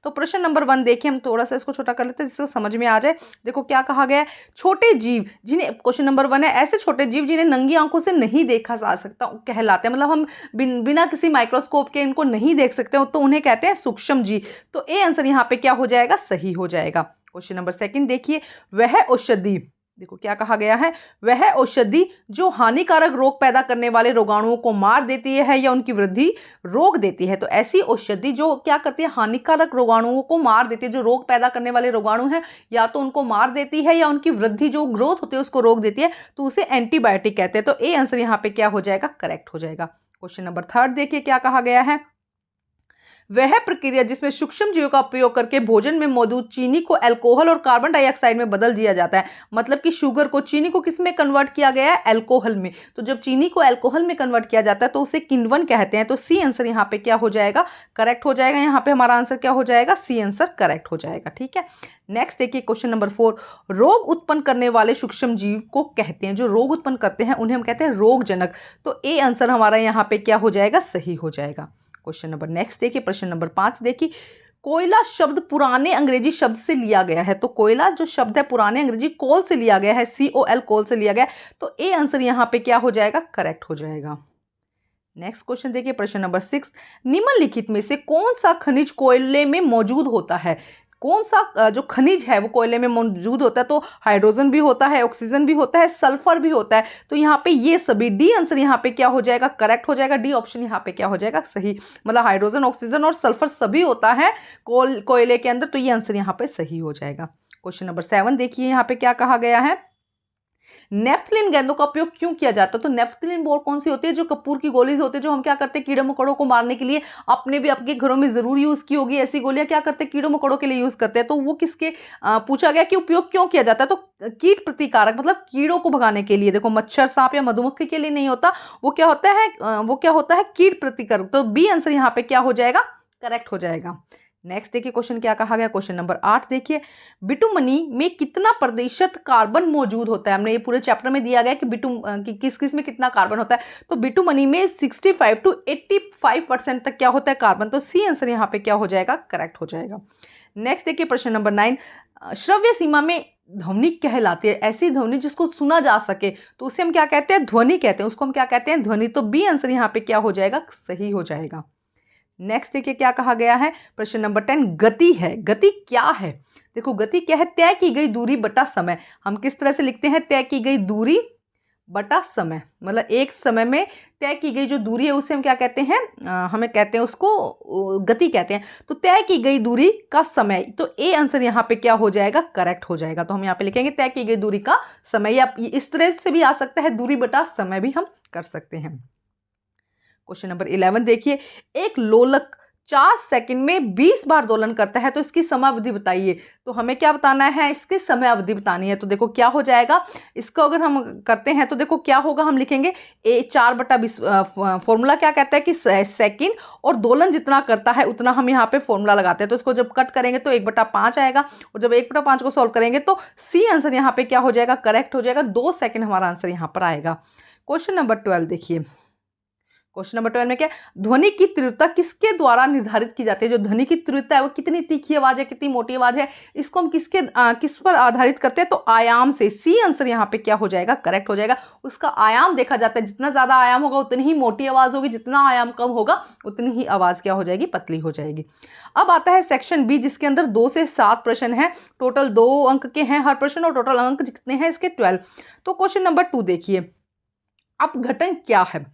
तो प्रश्न नंबर 1 देखिए, हम थोड़ा सा इसको छोटा कर लेते हैं जिसको समझ में आ जाए। देखो क्या कहा गया है, छोटे जीव जिन्हें, क्वेश्चन नंबर 1 है, ऐसे छोटे जीव जिन्हें नंगी आंखों से नहीं देखा जा सकता कहलाते हैं, मतलब हम बिना किसी माइक्रोस्कोप के इनको नहीं देख सकते हो, तो उन्हें कहते हैं सूक्ष्म जीव। तो ए आंसर यहाँ पे क्या हो जाएगा, सही हो जाएगा। क्वेश्चन नंबर 2 देखिए, वह औषधि, देखो क्या कहा गया है, वह औषधि जो हानिकारक रोग पैदा करने वाले रोगाणुओं को मार देती है या उनकी वृद्धि रोक देती है। तो ऐसी औषधि जो क्या करती है, हानिकारक रोगाणुओं को मार देती है, जो रोग पैदा करने वाले रोगाणु हैं या तो उनको मार देती है या उनकी वृद्धि जो ग्रोथ होती है उसको रोक देती है, तो उसे एंटीबायोटिक कहते हैं। तो ए आंसर यहाँ पे क्या हो जाएगा, करेक्ट हो जाएगा। क्वेश्चन नंबर 3 देखिए क्या कहा गया है, वह प्रक्रिया जिसमें सूक्ष्म जीवों का उपयोग करके भोजन में मौजूद चीनी को अल्कोहल और कार्बन डाइऑक्साइड में बदल दिया जाता है। मतलब कि शुगर को, चीनी को किस में कन्वर्ट किया गया है, अल्कोहल में। तो जब चीनी को अल्कोहल में कन्वर्ट किया जाता है तो उसे किण्वन कहते हैं। तो सी आंसर यहाँ पे क्या हो जाएगा, करेक्ट हो जाएगा। यहाँ पे हमारा आंसर क्या हो जाएगा, सी आंसर करेक्ट हो जाएगा। ठीक है, नेक्स्ट देखिए क्वेश्चन नंबर 4, रोग उत्पन्न करने वाले सूक्ष्म जीव को कहते हैं, जो रोग उत्पन्न करते हैं उन्हें हम कहते हैं रोगजनक। तो ए आंसर हमारा यहाँ पे क्या हो जाएगा, सही हो जाएगा। क्वेश्चन नंबर नेक्स्ट देखिए, प्रश्न नंबर 5 देखिए, कोयला शब्द पुराने अंग्रेजी शब्द से लिया गया है। तो कोयला जो शब्द है पुराने अंग्रेजी कोल से लिया गया है, COL, कोल से लिया गया है। तो ए आंसर यहाँ पे क्या हो जाएगा, करेक्ट हो जाएगा। नेक्स्ट क्वेश्चन देखिए, प्रश्न नंबर 6, निम्नलिखित में से कौन सा खनिज कोयले में मौजूद होता है। कौन सा जो खनिज है वो कोयले में मौजूद होता है। तो हाइड्रोजन भी होता है, ऑक्सीजन भी होता है, सल्फर भी होता है। तो यहाँ पे ये सभी, डी आंसर यहाँ पे क्या हो जाएगा, करेक्ट हो जाएगा। डी ऑप्शन यहाँ पे क्या हो जाएगा, सही। मतलब हाइड्रोजन, ऑक्सीजन और सल्फर सभी होता है कोयले के अंदर। तो ये आंसर यहाँ पे सही हो जाएगा। क्वेश्चन नंबर 7 देखिए, यहाँ पे क्या कहा गया है, नेफ्थलीन गेंदों का उपयोग क्यों किया जाता है। तो नेफ्थलीन बॉल कौन सी होती है, जो कपूर की गोली होती है, जो हम क्या करते हैं, कीड़े मकोड़ों को मारने के लिए, आपने भी आपके घरों में जरूर यूज की होगी। ऐसी गोलियां क्या करते हैं, कीड़ों मकोड़ों के लिए यूज करते हैं। तो वो किसके पूछा गया कि उपयोग क्यों किया जाता है। तो कीट प्रतिकारक, मतलब कीड़ों को भगाने के लिए। देखो मच्छर, सांप या मधुमक्खी के लिए नहीं होता, वो क्या होता है कीट प्रतिकारक। तो बी आंसर यहाँ पे क्या हो जाएगा, करेक्ट हो जाएगा। नेक्स्ट देखिए क्वेश्चन क्या कहा गया, क्वेश्चन नंबर 8 देखिए, बिटुमनी में कितना प्रतिशत कार्बन मौजूद होता है। हमने ये पूरे चैप्टर में दिया गया कि किस किस में कितना कार्बन होता है। तो बिटुमनी में 65 to 85% तक क्या होता है, कार्बन। तो सी आंसर यहाँ पे क्या हो जाएगा, करेक्ट हो जाएगा। नेक्स्ट देखिए प्रश्न नंबर 9, श्रव्य सीमा में ध्वनि कहलाती है, ऐसी ध्वनि जिसको सुना जा सके, तो उसे हम क्या कहते हैं, ध्वनि कहते हैं। उसको हम क्या कहते हैं, ध्वनि। तो बी आंसर यहाँ पे क्या हो जाएगा, सही हो जाएगा। नेक्स्ट देखिए क्या कहा गया है, प्रश्न नंबर 10, गति है। गति क्या है, देखो गति क्या है, तय की गई दूरी बटा समय। हम किस तरह से लिखते हैं, तय की गई दूरी बटा समय। मतलब एक समय में तय की गई जो दूरी है उसे हम क्या कहते हैं, हमें कहते हैं उसको गति कहते हैं। तो तय की गई दूरी का समय। तो ए आंसर यहाँ पे क्या हो जाएगा, करेक्ट हो जाएगा। तो हम यहाँ पे लिखेंगे तय की गई दूरी का समय, या इस तरह से भी आ सकता है, दूरी बटा समय भी हम कर सकते हैं। क्वेश्चन नंबर 11 देखिए, एक लोलक 4 सेकंड में 20 बार दोलन करता है, तो इसकी समय अवधि बताइए। तो हमें क्या बताना है, इसकी समय अवधि बतानी है। तो देखो क्या हो जाएगा, इसको अगर हम करते हैं तो देखो क्या होगा, हम लिखेंगे 4/20। फॉर्मूला क्या कहता है कि सेकंड और दोलन जितना करता है उतना हम यहाँ पे फॉर्मूला लगाते हैं। तो इसको जब कट करेंगे तो 1/5 आएगा, और जब 1/5 को सॉल्व करेंगे तो सी आंसर यहाँ पे क्या हो जाएगा, करेक्ट हो जाएगा। 2 सेकंड हमारा आंसर यहाँ पर आएगा। क्वेश्चन नंबर 12 देखिए, क्वेश्चन नंबर 12 में क्या, ध्वनि की तीव्रता किसके द्वारा निर्धारित की जाती है। जो ध्वनि की तीव्रता है वो कितनी तीखी आवाज है, कितनी मोटी आवाज है, इसको हम किस पर आधारित करते हैं, तो आयाम से। सी आंसर यहाँ पे क्या हो जाएगा, करेक्ट हो जाएगा। उसका आयाम देखा जाता है, जितना ज्यादा आयाम होगा उतनी ही मोटी आवाज होगी, जितना आयाम कम होगा उतनी ही आवाज क्या हो जाएगी, पतली हो जाएगी। अब आता है सेक्शन बी, जिसके अंदर 2 से 7 प्रश्न है, टोटल 2 अंक के हैं हर प्रश्न, और टोटल अंक कितने हैं इसके, 12। तो क्वेश्चन नंबर 2 देखिए, अपघटन क्या है।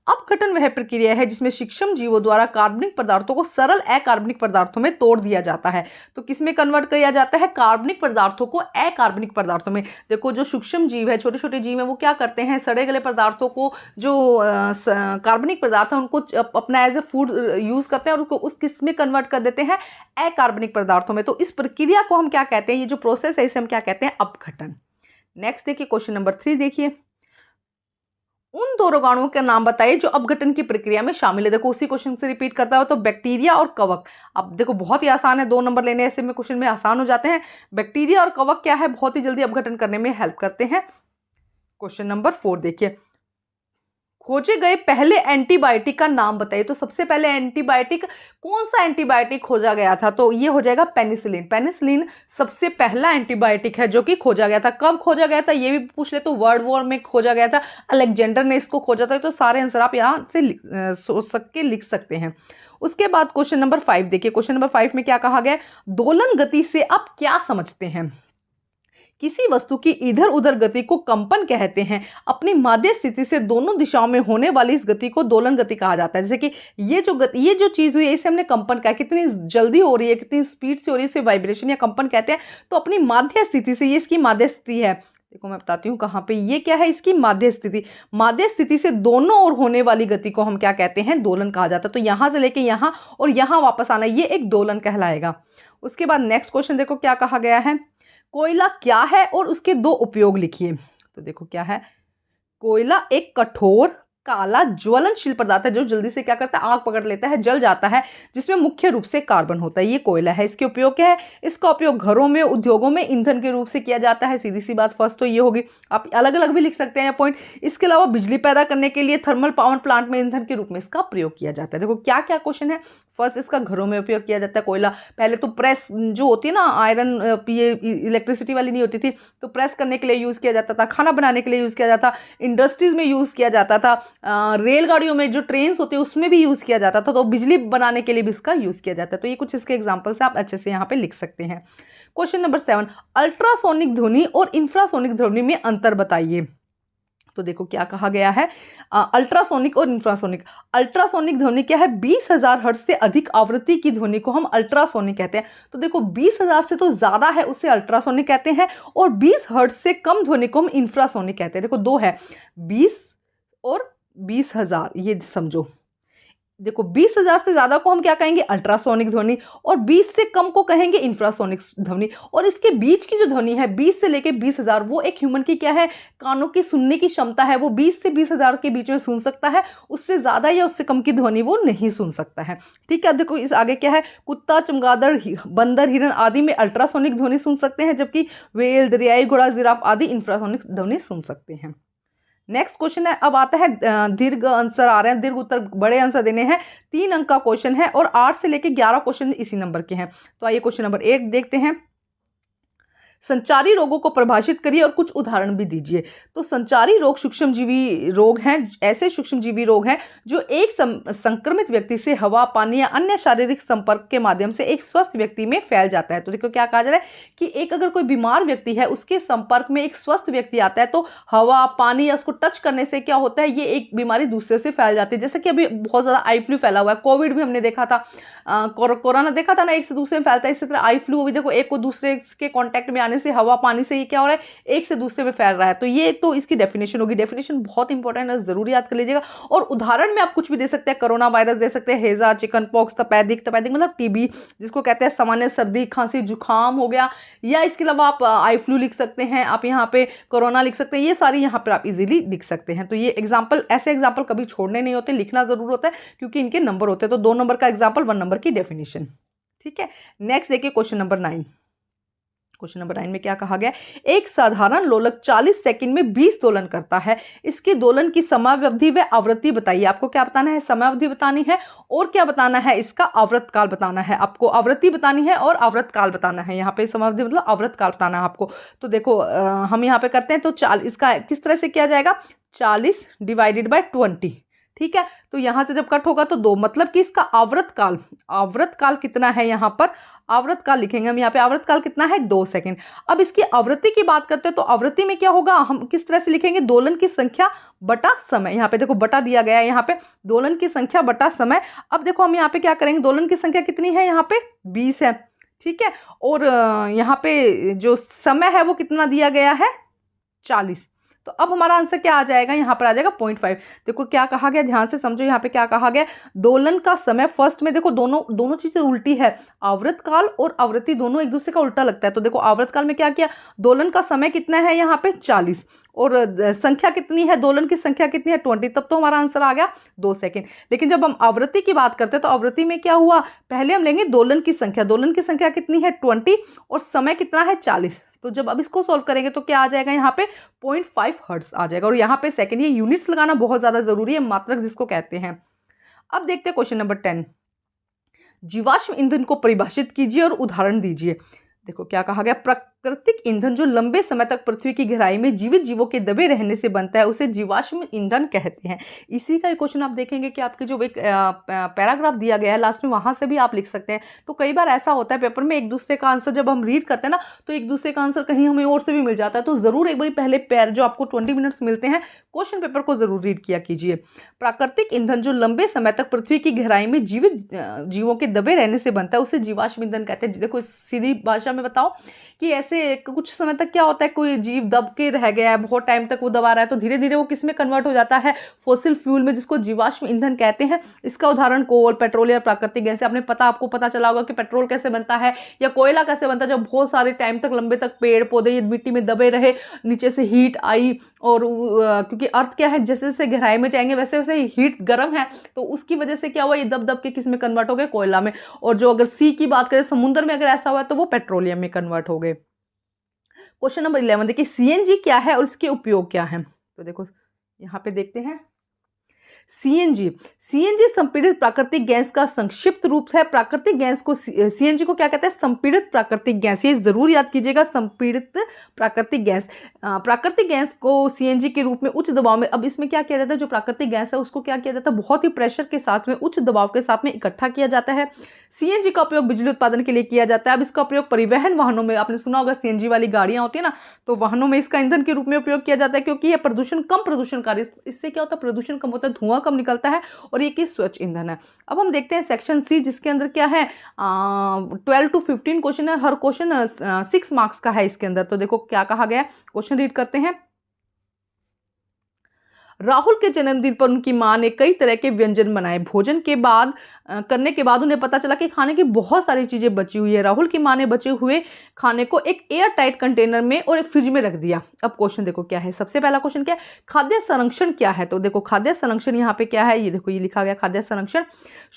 अपघटन वह प्रक्रिया है जिसमें सूक्ष्म जीवों द्वारा कार्बनिक पदार्थों को सरल अकार्बनिक पदार्थों में तोड़ दिया जाता है। तो किसमें कन्वर्ट किया जाता है, कार्बनिक पदार्थों को अकार्बनिक पदार्थों में। देखो जो सूक्ष्म जीव है, छोटे छोटे जीव है, वो क्या करते हैं, सड़े गले पदार्थों को, जो कार्बनिक पदार्थ है उनको अपना एज ए फूड यूज करते हैं और उसको उस किसमें कन्वर्ट कर देते हैं, अकार्बनिक पदार्थों में। तो इस प्रक्रिया को हम क्या कहते हैं, ये जो प्रोसेस है इसे हम क्या कहते हैं, अपघटन। नेक्स्ट देखिए क्वेश्चन नंबर 3 देखिए, उन 2 रोगाणुओं के नाम बताइए जो अपघटन की प्रक्रिया में शामिल है। देखो उसी क्वेश्चन से रिपीट करता हो, तो बैक्टीरिया और कवक। अब देखो बहुत ही आसान है, 2 नंबर लेने ऐसे में क्वेश्चन में आसान हो जाते हैं। बैक्टीरिया और कवक क्या है, बहुत ही जल्दी अपघटन करने में हेल्प करते हैं। क्वेश्चन नंबर 4 देखिए, खोजे गए पहले एंटीबायोटिक का नाम बताइए। तो सबसे पहले एंटीबायोटिक, कौन सा एंटीबायोटिक खोजा गया था? तो ये हो जाएगा पेनिसिलिन। पेनिसिलिन सबसे पहला एंटीबायोटिक है जो कि खोजा गया था। कब खोजा गया था ये भी पूछ ले तो वर्ल्ड वॉर में खोजा गया था, अलेक्जेंडर ने इसको खोजा था। तो सारे आंसर आप यहाँ से सोच के लिख सकते हैं। उसके बाद क्वेश्चन नंबर 5 देखिए। क्वेश्चन नंबर 5 में क्या कहा गया? दोलन गति से आप क्या समझते हैं? किसी वस्तु की इधर उधर गति को कंपन कहते हैं। अपनी माध्य स्थिति से दोनों दिशाओं में होने वाली इस गति को दोलन गति कहा जाता है। जैसे कि ये जो चीज हुई है इसे हमने कंपन कहा, कितनी जल्दी हो रही है, कितनी स्पीड से हो रही है, इसे वाइब्रेशन या कंपन कहते हैं। तो अपनी माध्य स्थिति से, ये इसकी माध्य स्थिति है, देखो मैं बताती हूँ कहाँ पे, ये क्या है, इसकी माध्य स्थिति। माध्य स्थिति से दोनों ओर होने वाली गति को हम क्या कहते हैं? दोलन कहा जाता है। तो यहां से लेके यहां और यहां वापस आना, ये एक दोलन कहलाएगा। उसके बाद नेक्स्ट क्वेश्चन देखो क्या कहा गया है? कोयला क्या है और उसके दो उपयोग लिखिए। तो देखो क्या है? कोयला एक कठोर काला ज्वलनशील पदार्थ है जो जल्दी से क्या करता है? आग पकड़ लेता है, जल जाता है, जिसमें मुख्य रूप से कार्बन होता है। ये कोयला है। इसके उपयोग क्या है? इसका उपयोग घरों में, उद्योगों में ईंधन के रूप से किया जाता है। सीधी सी बात, फर्स्ट तो ये होगी। आप अलग अलग भी लिख सकते हैं पॉइंट। इसके अलावा बिजली पैदा करने के लिए थर्मल पावर प्लांट में ईंधन के रूप में इसका प्रयोग किया जाता है। देखो क्या क्या क्वेश्चन है। फर्स्ट, इसका घरों में उपयोग किया जाता है कोयला। पहले तो प्रेस जो होती है ना, आयरन, ये इलेक्ट्रिसिटी वाली नहीं होती थी, तो प्रेस करने के लिए यूज किया जाता था, खाना बनाने के लिए यूज किया जाता, इंडस्ट्रीज में यूज किया जाता था, रेलगाड़ियों में जो ट्रेन्स होती है उसमें भी यूज किया जाता था। तो बिजली बनाने के लिए भी इसका यूज किया जाता है। तो ये कुछ इसके एग्जाम्पल्स आप अच्छे से यहाँ पे लिख सकते हैं। क्वेश्चन नंबर 7, अल्ट्रासोनिक ध्वनि और इंफ्रासोनिक ध्वनि में अंतर बताइए। तो देखो क्या कहा गया है? अल्ट्रासोनिक और इंफ्रासोनिक। अल्ट्रासोनिक ध्वनि क्या है? 20,000 हर्ट्ज से अधिक आवृत्ति की ध्वनि को हम अल्ट्रासोनिक कहते हैं। तो देखो 20,000 से तो ज्यादा है, उसे अल्ट्रासोनिक कहते हैं, और 20 हर्ट्ज से कम ध्वनि को हम इंफ्रासोनिक कहते हैं। देखो दो है, 20 और 20,000, ये समझो। देखो 20,000 से ज्यादा को हम क्या कहेंगे? अल्ट्रासोनिक ध्वनि, और 20 से कम को कहेंगे इंफ्रासोनिक ध्वनि। और इसके बीच की जो ध्वनि है 20 से लेके 20,000, वो एक ह्यूमन की क्या है? कानों की सुनने की क्षमता है। वो 20 से 20,000 के बीच में सुन सकता है, उससे ज्यादा या उससे कम की ध्वनि वो नहीं सुन सकता है। ठीक है। देखो इस आगे क्या है? कुत्ता, चमगादड़, बंदर, हिरन आदि में अल्ट्रासोनिक ध्वनि सुन सकते हैं, जबकि व्हेल, दरियाई घोड़ा, जिराफ आदि इंफ्रासोनिक ध्वनि सुन सकते हैं। नेक्स्ट क्वेश्चन है, अब आता है दीर्घ आंसर आ रहे हैं, दीर्घ उत्तर, बड़े आंसर देने हैं। 3 अंक का क्वेश्चन है और 8 से लेके 11 क्वेश्चन इसी नंबर के हैं। तो आइए क्वेश्चन नंबर 1 देखते हैं। संचारी रोगों को परिभाषित करिए और कुछ उदाहरण भी दीजिए। तो संचारी रोग सूक्ष्मजीवी रोग हैं, ऐसे सूक्ष्मजीवी रोग हैं जो एक संक्रमित व्यक्ति से हवा, पानी या अन्य शारीरिक संपर्क के माध्यम से एक स्वस्थ व्यक्ति में फैल जाता है। तो देखो क्या कहा जा रहा है कि एक अगर कोई बीमार व्यक्ति है, उसके संपर्क में एक स्वस्थ व्यक्ति आता है, तो हवा, पानी या उसको टच करने से क्या होता है? ये एक बीमारी दूसरे से फैल जाती है। जैसे कि अभी बहुत ज्यादा आई फ्लू फैला हुआ है, कोविड भी हमने देखा था, कोरोना देखा था ना, एक से दूसरे में फैलता है। इसी तरह आई फ्लू भी देखो, एक को दूसरे के कांटेक्ट में आने से, हवा, पानी से ये क्या हो रहा है? एक से दूसरे में फैल रहा है। तो ये तो इसकी डेफिनेशन होगी। डेफिनेशन बहुत इंपॉर्टेंट है, जरूर याद कर लीजिएगा। और उदाहरण में आप कुछ भी दे सकते हैं, कोरोना वायरस दे सकते हैं, हेजा, चिकन पॉक्स, तपेदिक मतलब टीबी जिसको कहते हैं, सामान्य सर्दी, खांसी, जुकाम हो गया, या इसके अलावा आप आई फ्लू लिख सकते हैं, आप यहाँ पे कोरोना लिख सकते हैं। ये सारी यहाँ पर आप इजीली लिख सकते हैं। तो ये एग्जाम्पल, ऐसे एग्जाम्पल कभी छोड़ने नहीं होते, लिखना जरूर होता है, क्योंकि इनके नंबर होते हैं। तो 2 नंबर का एग्जाम्पल, 1 नंबर की डेफिनेशन। ठीक है। नेक्स्ट देखिए क्वेश्चन नंबर 9। क्वेश्चन नंबर 9 में क्या कहा गया? एक साधारण लोलक 40 सेकंड में 20 दोलन करता है। इसके दोलन की समयावधि व आवृत्ति बताइए। आपको क्या बताना है? समयावधि बतानी है, और क्या बताना है? इसका आवृत काल बताना है। आपको आवृत्ति बतानी है और आवृत काल बताना है। यहाँ पे समयावधि मतलब आवृत काल बताना है आपको। तो देखो हम यहाँ पे करते हैं, तो इसका किस तरह से किया जाएगा? 40 डिवाइडेड बाय 20। ठीक है। तो यहां से जब कट होगा तो 2, मतलब कि इसका आवृत काल कितना है? यहाँ पर आवृत काल लिखेंगे हम। यहाँ पे आवृत काल कितना है? 2 सेकंड। अब इसकी आवृत्ति की बात करते हैं, तो आवृत्ति में क्या होगा? हम किस तरह से लिखेंगे? दोलन की संख्या बटा समय। यहाँ पे देखो बटा दिया गया है, यहाँ पे दोलन की संख्या बटा समय। अब देखो हम यहाँ पे क्या करेंगे? दोलन की संख्या कितनी है? यहाँ पे 20 है। ठीक है। और यहाँ पे जो समय है वो कितना दिया गया है? 40। तो अब हमारा आंसर क्या आ जाएगा? यहाँ पर आ जाएगा 0.5। देखो क्या कहा गया, ध्यान से समझो। यहाँ पे क्या कहा गया? दोलन का समय, फर्स्ट में देखो दोनों चीजें उल्टी है। आवृत काल और आवृत्ति दोनों एक दूसरे का उल्टा लगता है। तो देखो आवृत काल में क्या किया? दोलन का समय कितना है? यहाँ पे 40, और संख्या कितनी है? दोलन की संख्या कितनी है? 20। तब तो हमारा आंसर आ गया 2 सेकंड। लेकिन जब हम आवृत्ति की बात करते हैं, तो आवृत्ति में क्या हुआ? पहले हम लेंगे दोलन की संख्या। दोलन की संख्या कितनी है? 20, और समय कितना है? 40। तो जब अब इसको सॉल्व करेंगे तो क्या आ जाएगा यहाँ पे 0.5 हर्ट्ज आ जाएगा। और यहाँ पे सेकंड, ये यूनिट्स लगाना बहुत ज़्यादा ज़रूरी है, मात्रक जिसको कहते हैं। अब देखते हैं क्वेश्चन नंबर 10। जीवाश्म ईंधन को परिभाषित कीजिए और उदाहरण दीजिए। देखो क्या कहा गया, प्राकृतिक ईंधन जो लंबे समय तक पृथ्वी की गहराई में जीवित जीवों के दबे रहने से बनता है उसे जीवाश्म ईंधन कहते हैं। इसी का एक क्वेश्चन आप देखेंगे कि आपके जो एक पैराग्राफ दिया गया है लास्ट में, वहां से भी आप लिख सकते हैं। तो कई बार ऐसा होता है पेपर में, एक दूसरे का आंसर जब हम रीड करते हैं ना, तो एक दूसरे का आंसर कहीं हमें और से भी मिल जाता है। तो जरूर एक बार पहले पैर जो आपको 20 मिनट्स मिलते हैं क्वेश्चन पेपर को जरूर रीड किया कीजिए। प्राकृतिक ईंधन जो लंबे समय तक पृथ्वी की गहराई में जीवित जीवों के दबे रहने से बनता है उसे जीवाश्म ईंधन कहते हैं। देखो सीधी भाषा में बताओ कि ऐसे कुछ समय तक क्या होता है, कोई जीव दब के रह गया है, बहुत टाइम तक वो दबा रहा है, तो धीरे धीरे वो किस में कन्वर्ट हो जाता है, फॉसिल फ्यूल में, जिसको जीवाश्म ईंधन कहते हैं। इसका उदाहरण कोल, पेट्रोल या प्राकृतिक गैस है। आपको पता चला होगा कि पेट्रोल कैसे बनता है या कोयला कैसे बनता है, जब बहुत सारे टाइम तक लंबे तक पेड़ पौधे मिट्टी में दबे रहे, नीचे से हीट आई, और क्योंकि अर्थ क्या है, जैसे जैसे गहराई में जाएंगे वैसे वैसे हीट गर्म है, तो उसकी वजह से क्या हुआ, ये दब दब के किस में कन्वर्ट हो गए, कोयला में। और जो अगर सी की बात करें, समुद्र में अगर ऐसा हुआ तो वो पेट्रोलियम में कन्वर्ट हो गए। क्वेश्चन नंबर 11 देखिए, सीएनजी क्या है और इसके उपयोग क्या है। तो देखो यहां पे देखते हैं, सीएनजी संपीड़ित प्राकृतिक गैस का संक्षिप्त रूप है। प्राकृतिक गैस को, सीएनजी को क्या कहते हैं, संपीड़ित प्राकृतिक गैस। ये जरूर याद कीजिएगा, संपीड़ित प्राकृतिक गैस। प्राकृतिक गैस को सीएनजी के रूप में उच्च दबाव में, अब इसमें क्या किया जाता है, जो प्राकृतिक गैस है उसको क्या किया जाता है, बहुत ही प्रेशर के साथ में, उच्च दबाव के साथ में इकट्ठा किया जाता है। सीएनजी का उपयोग बिजली उत्पादन के लिए किया जाता है। अब इसका उपयोग परिवहन वाहनों में, आपने सुना होगा सीएनजी वाली गाड़ियां होती है ना, तो वाहनों में इसका ईंधन के रूप में उपयोग किया जाता है, क्योंकि यह कम प्रदूषणकारी, इससे क्या होता है, प्रदूषण कम होता है, धुआं कम निकलता है, और ये स्वच्छ ईंधन है। अब हम देखते हैं सेक्शन सी, जिसके अंदर क्या है, 12 to 15 क्वेश्चन है। हर क्वेश्चन 6 मार्क्स का है इसके अंदर। तो देखो क्या कहा गया है, क्वेश्चन रीड करते हैं। राहुल के जन्मदिन पर उनकी मां ने कई तरह के व्यंजन बनाए। भोजन के बाद करने के बाद उन्हें पता चला कि खाने की बहुत सारी चीजें बची हुई है। राहुल की मां ने बचे हुए खाने को एक एयर टाइट कंटेनर में और एक फ्रिज में रख दिया। अब क्वेश्चन देखो क्या है, सबसे पहला क्वेश्चन क्या है, खाद्य संरक्षण क्या है। तो देखो खाद्य संरक्षण यहाँ पे क्या है, ये देखो ये लिखा गया, खाद्य संरक्षण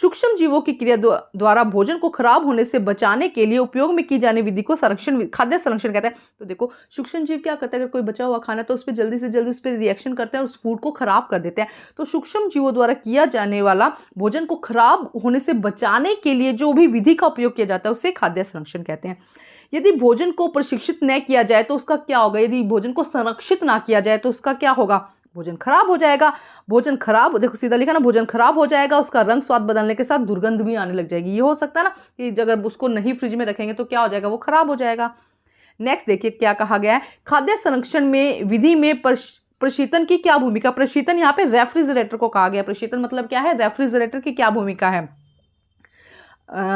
सूक्ष्म जीवों की क्रिया द्वारा भोजन को खराब होने से बचाने के लिए उपयोग में की जाने विधि को खाद्य संरक्षण कहते हैं। तो देखो सूक्ष्म जीव क्या करते हैं, अगर कोई बचा हुआ खाना तो उस पर जल्दी से जल्दी उस पर रिएक्शन करते हैं और उस फूड को खराब कर देते हैं। तो सूक्ष्म जीवों द्वारा किया जाने वाला भोजन को खराब होने से बचाने के लिए जो भी विधि का उपयोग किया जाता है उसे खाद्य संरक्षण कहते हैं। यदि भोजन को प्रशिक्षित न किया जाए तो उसका क्या होगा, यदि भोजन को संरक्षित ना किया जाए तो उसका क्या होगा, भोजन खराब हो जाएगा। भोजन खराब, देखो सीधा लिखा ना, भोजन खराब हो जाएगा, उसका रंग स्वाद बदलने के साथ दुर्गंध भी आने लग जाएगी। ये हो सकता है ना कि अगर उसको नहीं फ्रिज में रखेंगे तो क्या हो जाएगा, वो खराब हो जाएगा। नेक्स्ट देखिए क्या कहा गया है, खाद्य संरक्षण में विधि में प्रशीतन की क्या भूमिका। प्रशीतन यहाँ पे रेफ्रिजरेटर को कहा गया। प्रशीतन मतलब क्या है, रेफ्रिजरेटर की क्या भूमिका है।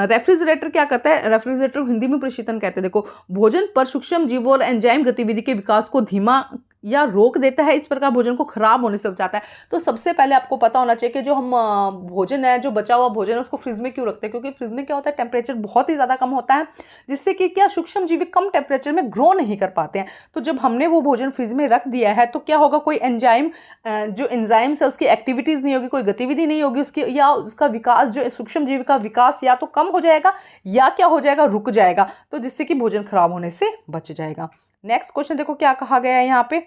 रेफ्रिजरेटर क्या करता है, रेफ्रिजरेटर हिंदी में प्रशीतन कहते हैं। देखो भोजन पर सूक्ष्म जीवों और एंजाइम गतिविधि के विकास को धीमा या रोक देता है, इस प्रकार भोजन को खराब होने से बचाता है। तो सबसे पहले आपको पता होना चाहिए कि जो हम भोजन है, जो बचा हुआ भोजन है, उसको फ्रिज में क्यों रखते हैं, क्योंकि फ्रिज में क्या होता है, टेम्परेचर बहुत ही ज़्यादा कम होता है, जिससे कि क्या सूक्ष्म जीवी कम टेम्परेचर में ग्रो नहीं कर पाते हैं। तो जब हमने वो भोजन फ्रिज में रख दिया है तो क्या होगा, कोई एंजाइम, जो एंजाइम्स है उसकी एक्टिविटीज़ नहीं होगी, कोई गतिविधि नहीं होगी उसकी, या उसका विकास, जो सूक्ष्म जीवी का विकास या तो कम हो जाएगा या क्या हो जाएगा, रुक जाएगा, तो जिससे कि भोजन खराब होने से बच जाएगा। नेक्स्ट क्वेश्चन देखो क्या कहा गया है यहाँ पे,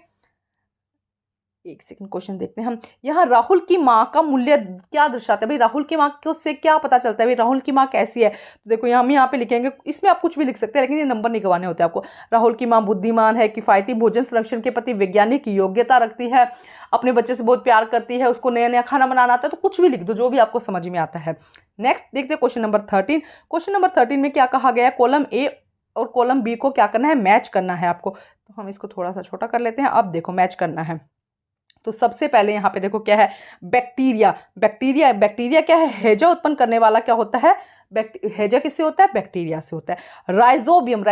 एक सेकंड क्वेश्चन देखते हैं हम। यहाँ राहुल की माँ का मूल्य क्या दर्शाता है, भाई राहुल की माँ को से क्या पता चलता है, भाई राहुल की माँ कैसी है। तो देखो हम यहाँ पे लिखेंगे, इसमें आप कुछ भी लिख सकते हैं लेकिन ये नंबर नहीं गवाने होते आपको। राहुल की माँ बुद्धिमान है, किफायती भोजन संरक्षण के प्रति वैज्ञानिक योग्यता रखती है, अपने बच्चे से बहुत प्यार करती है, उसको नया नया खाना बनाना आता है, तो कुछ भी लिख दो जो भी आपको समझ में आता है। नेक्स्ट देखते हैं क्वेश्चन नंबर 13। क्वेश्चन नंबर 13 में क्या कहा गया है, कॉलम ए और कॉलम बी को क्या करना है, मैच करना है आपको। तो हम इसको थोड़ा सा छोटा कर लेते हैं। अब देखो मैच करना है, तो सबसे पहले यहाँ पे देखो क्या है, बैक्टीरिया। बैक्टीरिया क्या है, हैजा उत्पन्न करने वाला क्या होता है, हैजा किससे होता है, बैक्टीरिया से होता है। राइजोबियम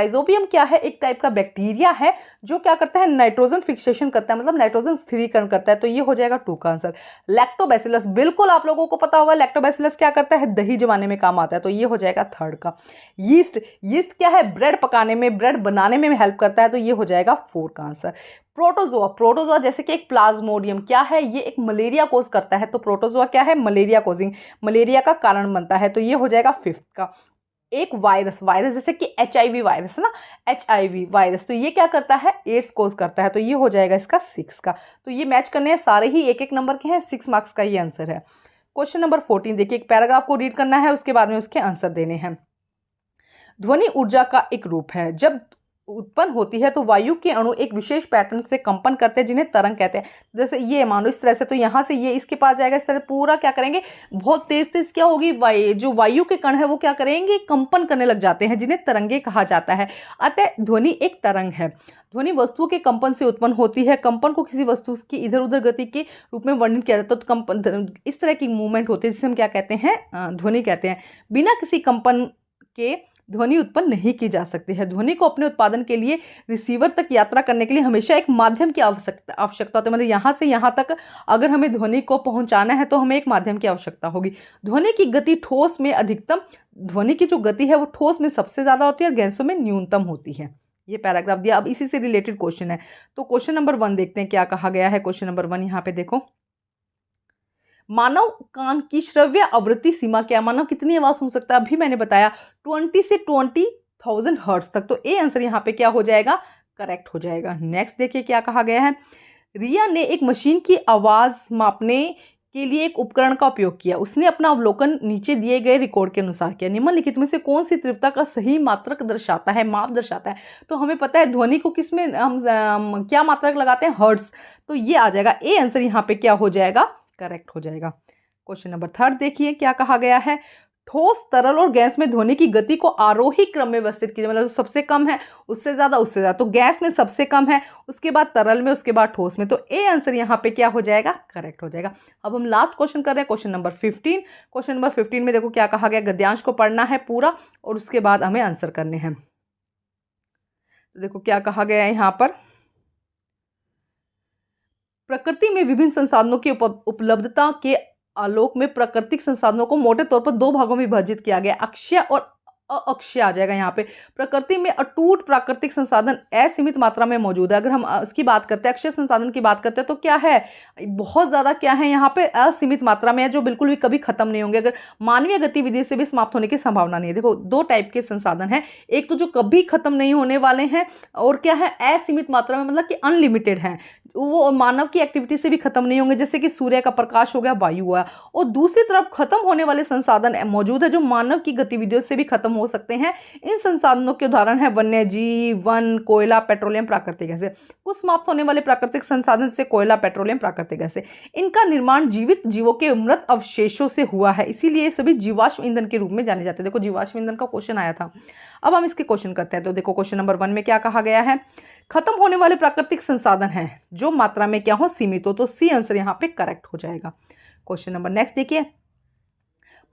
क्या है, एक टाइप का बैक्टीरिया है जो क्या करता है, नाइट्रोजन फिक्सेशन करता है, मतलब नाइट्रोजन स्थिरीकरण करता है, तो ये हो जाएगा 2 का आंसर। लैक्टोबैसिलस, बिल्कुल आप लोगों को पता होगा लैक्टोबैसिलस क्या करता है, दही जमाने में काम आता है, तो ये हो जाएगा 3rd का। यीस्ट क्या है, ब्रेड पकाने में, ब्रेड बनाने में हेल्प करता है, तो ये हो जाएगा 4 का आंसर। प्रोटोजोआ जैसे कि एक प्लाज्मोडियम क्या है, ये एक मलेरिया कोज करता है, तो प्रोटोजोआ क्या है, मलेरिया कोजिंग, मलेरिया का कारण बनता है, तो ये हो जाएगा 5th का। एक वायरस जैसे कि HIV वायरस है ना, HIV वायरस, तो ये क्या करता है, एड्स कोज करता है, तो ये हो जाएगा इसका 6 का। तो ये मैच करने हैं, सारे ही एक एक नंबर के हैं, 6 मार्क्स का ये आंसर है। क्वेश्चन नंबर 14 देखिए, एक पैराग्राफ को रीड करना है, उसके बाद में उसके आंसर देने हैं। ध्वनि ऊर्जा का एक रूप है, जब उत्पन्न होती है तो वायु के अणु एक विशेष पैटर्न से कंपन करते हैं जिन्हें तरंग कहते हैं। जैसे ये मानो इस तरह से, तो यहाँ से ये इसके पास जाएगा, इस तरह पूरा क्या करेंगे, बहुत तेज तेज क्या होगी, जो वायु के कण है वो क्या करेंगे, कंपन करने लग जाते हैं, जिन्हें तरंगे कहा जाता है। अतः ध्वनि एक तरंग है। ध्वनि वस्तुओं के कंपन से उत्पन्न होती है। कंपन को किसी वस्तु की इधर उधर गति के रूप में वर्णित किया जाता है, तो कंपन इस तरह की मूवमेंट होती है जिसे हम क्या कहते हैं, ध्वनि कहते हैं। बिना किसी कंपन के ध्वनि उत्पन्न नहीं की जा सकती है। ध्वनि को अपने उत्पादन के लिए रिसीवर तक यात्रा करने के लिए हमेशा एक माध्यम की आवश्यकता होती है। मतलब यहाँ से यहाँ तक अगर हमें ध्वनि को पहुँचाना है तो हमें एक माध्यम की आवश्यकता होगी। ध्वनि की गति ठोस में अधिकतम, ध्वनि की जो गति है वो ठोस में सबसे ज़्यादा होती है और गैसों में न्यूनतम होती है। ये पैराग्राफ दिया। अब इसी से रिलेटेड क्वेश्चन है, तो क्वेश्चन नंबर 1 देखते हैं क्या कहा गया है। क्वेश्चन नंबर 1 यहाँ पे देखो, मानव कान की श्रव्य आवृत्ति सीमा क्या है, मानव कितनी आवाज सुन सकता है, अभी मैंने बताया 20 से 20,000 हर्ट्ज तक, तो ए आंसर यहाँ पे क्या हो जाएगा, करेक्ट हो जाएगा। नेक्स्ट देखिए क्या कहा गया है, रिया ने एक मशीन की आवाज मापने के लिए एक उपकरण का उपयोग किया। उसने अपना अवलोकन नीचे दिए गए रिकॉर्ड के अनुसार किया। निम्नलिखित में से कौन सी तीव्रता का सही मात्रक दर्शाता है, माप दर्शाता है। तो हमें पता है ध्वनि को किस में हम क्या मात्रक लगाते हैं, हर्ट्ज, तो ये आ जाएगा, ए आंसर यहाँ पे क्या हो जाएगा, करेक्ट हो जाएगा। क्वेश्चन नंबर 3 देखिए क्या कहा गया है, ठोस, तरल और गैस में ध्वनि की गति को आरोही क्रम में व्यवस्थित कीजिए। मतलब सबसे कम है उससे ज्यादा, तो गैस में सबसे कम है, उसके बाद तरल में, उसके बाद ठोस में, तो ए आंसर यहाँ पे क्या हो जाएगा, करेक्ट हो जाएगा। अब हम लास्ट क्वेश्चन कर रहे हैं, क्वेश्चन नंबर 15। क्वेश्चन नंबर 15 में देखो क्या कहा गया, गद्यांश को पढ़ना है पूरा और उसके बाद हमें आंसर करने हैं। तो देखो क्या कहा गया है यहाँ पर, प्रकृति में विभिन्न संसाधनों की उपलब्धता के आलोक में प्राकृतिक संसाधनों को मोटे तौर पर 2 भागों में विभाजित किया गया, अक्षय और अक्षय आ जाएगा यहाँ पे। प्रकृति में अटूट प्राकृतिक संसाधन असीमित मात्रा में मौजूद है। अगर हम इसकी बात करते हैं, अक्षय संसाधन की बात करते हैं, तो क्या है, बहुत ज्यादा क्या है यहाँ पे, असीमित मात्रा में है, जो बिल्कुल भी कभी खत्म नहीं होंगे। अगर मानवीय गतिविधि से भी समाप्त होने की संभावना नहीं है। देखो 2 टाइप के संसाधन है, एक तो जो कभी खत्म नहीं होने वाले हैं, और क्या है, असीमित मात्रा में, मतलब कि अनलिमिटेड है, वो मानव की एक्टिविटी से भी खत्म नहीं होंगे, जैसे कि सूर्य का प्रकाश हो गया, वायु हुआ। और दूसरी तरफ खत्म होने वाले संसाधन मौजूद है जो मानव की गतिविधियों से भी खत्म हो सकते हैं। इन संसाधनों के उदाहरण है वन्य जीव, वन, कोयला, पेट्रोलियम, प्राकृतिक गैसें। कुछ समाप्त होने वाले प्राकृतिक संसाधन से कोयला, पेट्रोलियम, प्राकृतिक गैसें, इनका निर्माण जीवित जीवों के मृत अवशेषों से हुआ है, इसीलिए सभी जीवाश्म ईंधन के रूप में जाने जाते हैं। देखो जीवाश्म ईंधन का क्वेश्चन आया था। अब हम इसके क्वेश्चन करते हैं। तो देखो क्वेश्चन नंबर 1 में क्या कहा गया है, खत्म होने वाले प्राकृतिक संसाधन हैं जो मात्रा में क्या हो, सीमित हो, तो सी आंसर यहाँ पे करेक्ट हो जाएगा। क्वेश्चन नंबर नेक्स्ट देखिए,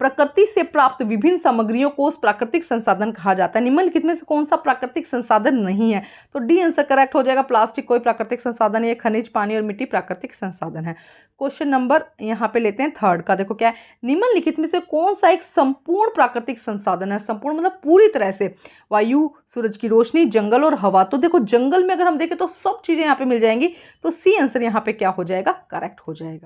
प्रकृति से प्राप्त विभिन्न सामग्रियों को उस प्राकृतिक संसाधन कहा जाता है। निम्नलिखित में से कौन सा प्राकृतिक संसाधन नहीं है, तो डी आंसर करेक्ट हो जाएगा। प्लास्टिक कोई प्राकृतिक संसाधन है, खनिज, पानी और मिट्टी प्राकृतिक संसाधन है। क्वेश्चन नंबर यहाँ पे लेते हैं 3 का। देखो क्या है, निम्नलिखित में से कौन सा एक संपूर्ण प्राकृतिक संसाधन है, संपूर्ण मतलब पूरी तरह से, वायु, सूरज की रोशनी, जंगल और हवा। तो देखो जंगल में अगर हम देखें तो सब चीजें यहाँ पे मिल जाएंगी, तो सी आंसर यहाँ पे क्या हो जाएगा, करेक्ट हो जाएगा।